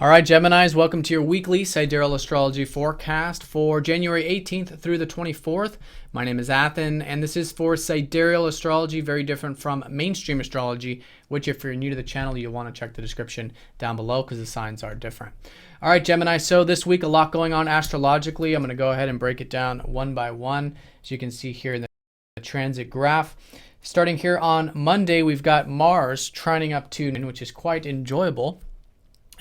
All right, Geminis, welcome to your weekly Sidereal Astrology forecast for January 18th through the 24th. My name is Athen, and this is for Sidereal Astrology, very different from mainstream astrology, which if you're new to the channel, you'll want to check the description down below because the signs are different. All right, Gemini, so this week, a lot going on astrologically. I'm going to go ahead and break it down one by one, as you can see here in the transit graph. Starting here on Monday, we've got Mars trining up to, which is quite enjoyable.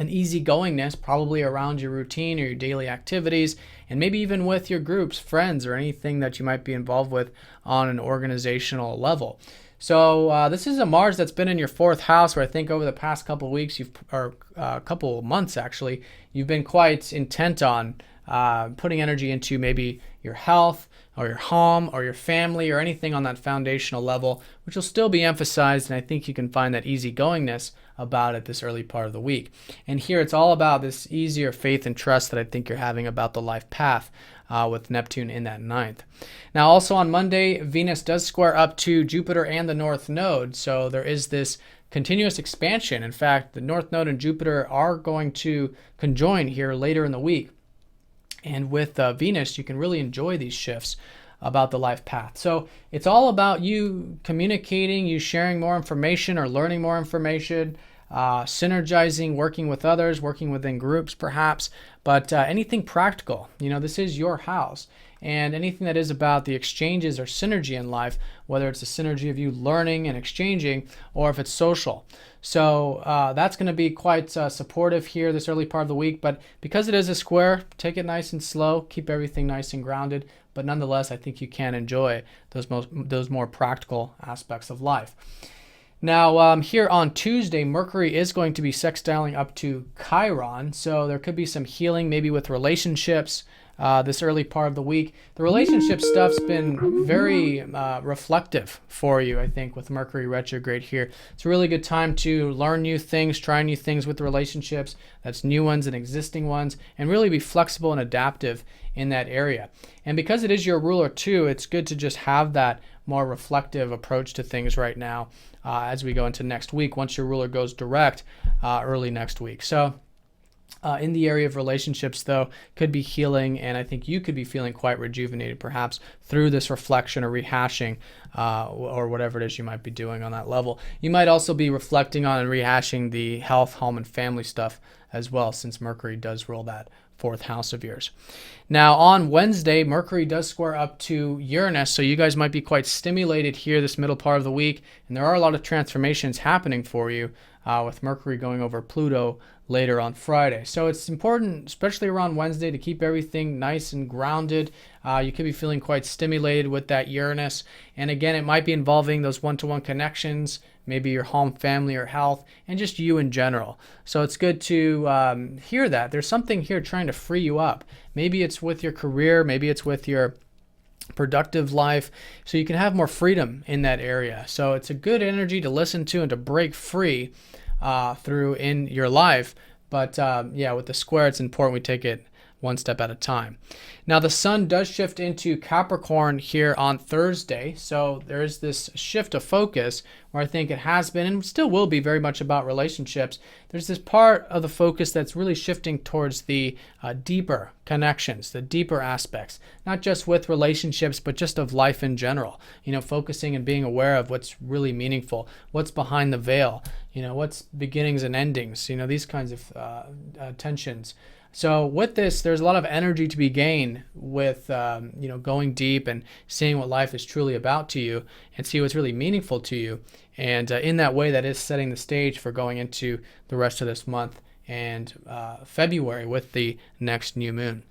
An easygoingness probably around your routine or your daily activities, and maybe even with your groups, friends, or anything that you might be involved with on an organizational level. So this is a Mars that's been in your fourth house, where I think over the past couple of weeks, or a couple of months actually, you've been quite intent on putting energy into maybe your health or your home or your family or anything on that foundational level, which will still be emphasized. And I think you can find that easygoingness about it this early part of the week. And here it's all about this easier faith and trust that I think you're having about the life path with Neptune in that ninth. Now also on Monday, Venus does square up to Jupiter and the North Node. So there is this continuous expansion. In fact, the North Node and Jupiter are going to conjoin here later in the week. And with Venus, you can really enjoy these shifts about the life path. So it's all about you communicating, you sharing more information or learning more information, synergizing, working with others, working within groups perhaps, but anything practical. You know, this is your house. And anything that is about the exchanges or synergy in life, whether it's a synergy of you learning and exchanging, or if it's social. So that's going to be quite supportive here this early part of the week. But because it is a square, take it nice and slow, keep everything nice and grounded. But nonetheless, I think you can enjoy those more practical aspects of life. Now, here on Tuesday, Mercury is going to be sextiling up to Chiron. So there could be some healing maybe with relationships this early part of the week. The relationship stuff's been very reflective for you, I think, with Mercury retrograde here. It's a really good time to learn new things, try new things with relationships. That's new ones and existing ones, and really be flexible and adaptive in that area. And because it is your ruler too, it's good to just have that more reflective approach to things right now as we go into next week, once your ruler goes direct early next week. So in the area of relationships, though, could be healing, and I think you could be feeling quite rejuvenated perhaps through this reflection or rehashing or whatever it is you might be doing on that level. You might also be reflecting on and rehashing the health, home, and family stuff as well, since Mercury does rule that fourth house of yours. Now on Wednesday, Mercury does square up to Uranus, so you guys might be quite stimulated here this middle part of the week, and there are a lot of transformations happening for you with Mercury going over Pluto later on Friday. So it's important, especially around Wednesday, to keep everything nice and grounded. You could be feeling quite stimulated with that Uranus, and again, it might be involving those one-to-one connections, maybe your home, family, or health, and just you in general. So it's good to hear that. There's something here trying to free you up. Maybe it's with your career, maybe it's with your productive life, so you can have more freedom in that area. So it's a good energy to listen to and to break free through in your life. But yeah, with the square, it's important we take it one step at a time. Now the sun does shift into Capricorn here on Thursday, so there is this shift of focus where I think it has been and still will be very much about relationships. There's this part of the focus that's really shifting towards the deeper connections, the deeper aspects, not just with relationships, but just of life in general. You know, focusing and being aware of what's really meaningful, what's behind the veil, you know, what's beginnings and endings, you know, these kinds of tensions. So with this, there's a lot of energy to be gained with, you know, going deep and seeing what life is truly about to you and see what's really meaningful to you. And in that way, that is setting the stage for going into the rest of this month and February with the next new moon.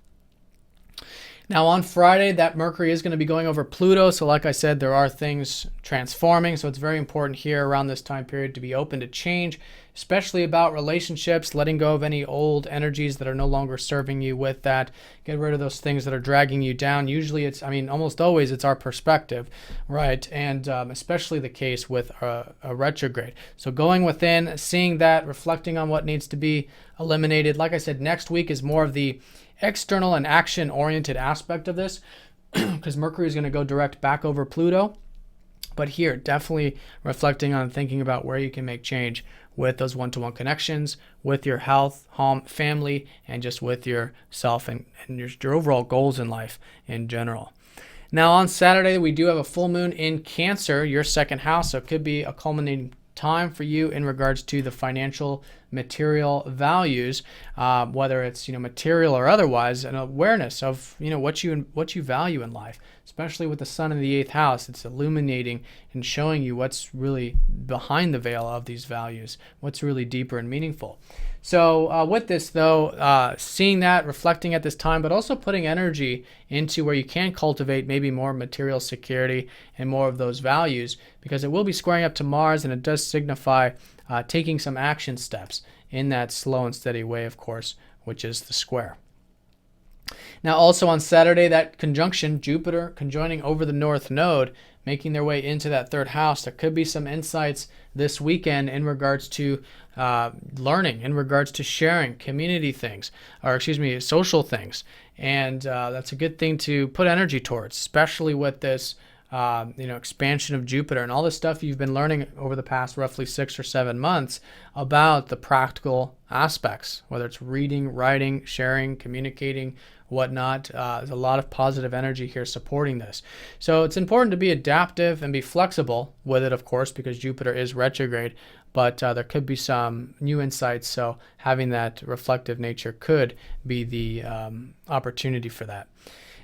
Now on Friday, that Mercury is going to be going over Pluto. So like I said, there are things transforming. So it's very important here around this time period to be open to change, especially about relationships, letting go of any old energies that are no longer serving you with that. Get rid of those things that are dragging you down. Usually it's, I mean, almost always it's our perspective, right? And especially the case with a retrograde. So going within, seeing that, reflecting on what needs to be eliminated. Like I said, next week is more of the external and action-oriented aspect of this because Mercury is going to go direct back over Pluto. But here, definitely reflecting on thinking about where you can make change with those one-to-one connections, with your health, home, family, and just with yourself and your overall goals in life in general. Now on Saturday, we do have a full moon in Cancer, your second house. So it could be a culminating time for you in regards to the financial material values, whether it's material or otherwise, an awareness of what you value in life, especially with the sun in the 8th house. It's illuminating and showing you what's really behind the veil of these values, what's really deeper and meaningful. So with this though, seeing that, reflecting at this time, but also putting energy into where you can cultivate maybe more material security and more of those values, because it will be squaring up to Mars, and it does signify taking some action steps in that slow and steady way, of course, which is the square. Now also on Saturday, that conjunction, Jupiter conjoining over the North Node, making their way into that 3rd house. There could be some insights this weekend in regards to learning, in regards to sharing community things, or social things. And that's a good thing to put energy towards, especially with this expansion of Jupiter and all the stuff you've been learning over the past roughly 6 or 7 months about the practical aspects, whether it's reading, writing, sharing, communicating, whatnot. There's a lot of positive energy here supporting this. So it's important to be adaptive and be flexible with it, of course, because Jupiter is retrograde, but there could be some new insights. So having that reflective nature could be the opportunity for that.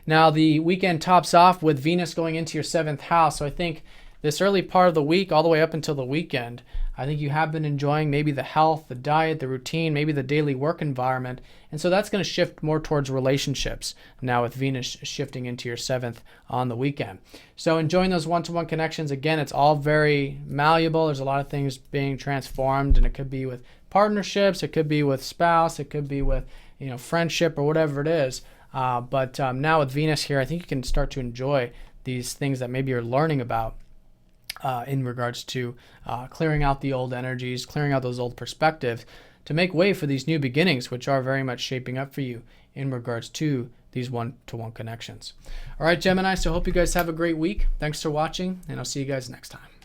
Now the weekend tops off with Venus going into your 7th house. So I think this early part of the week, all the way up until the weekend, I think you have been enjoying maybe the health, the diet, the routine, maybe the daily work environment. And so that's going to shift more towards relationships now with Venus shifting into your 7th on the weekend. So enjoying those one-to-one connections. Again, it's all very malleable. There's a lot of things being transformed, and it could be with partnerships, it could be with spouse, it could be with friendship or whatever it is. But now with Venus here, I think you can start to enjoy these things that maybe you're learning about in regards to clearing out the old energies, clearing out those old perspectives to make way for these new beginnings, which are very much shaping up for you in regards to these one-to-one connections. All right, Gemini, so hope you guys have a great week. Thanks for watching, and I'll see you guys next time.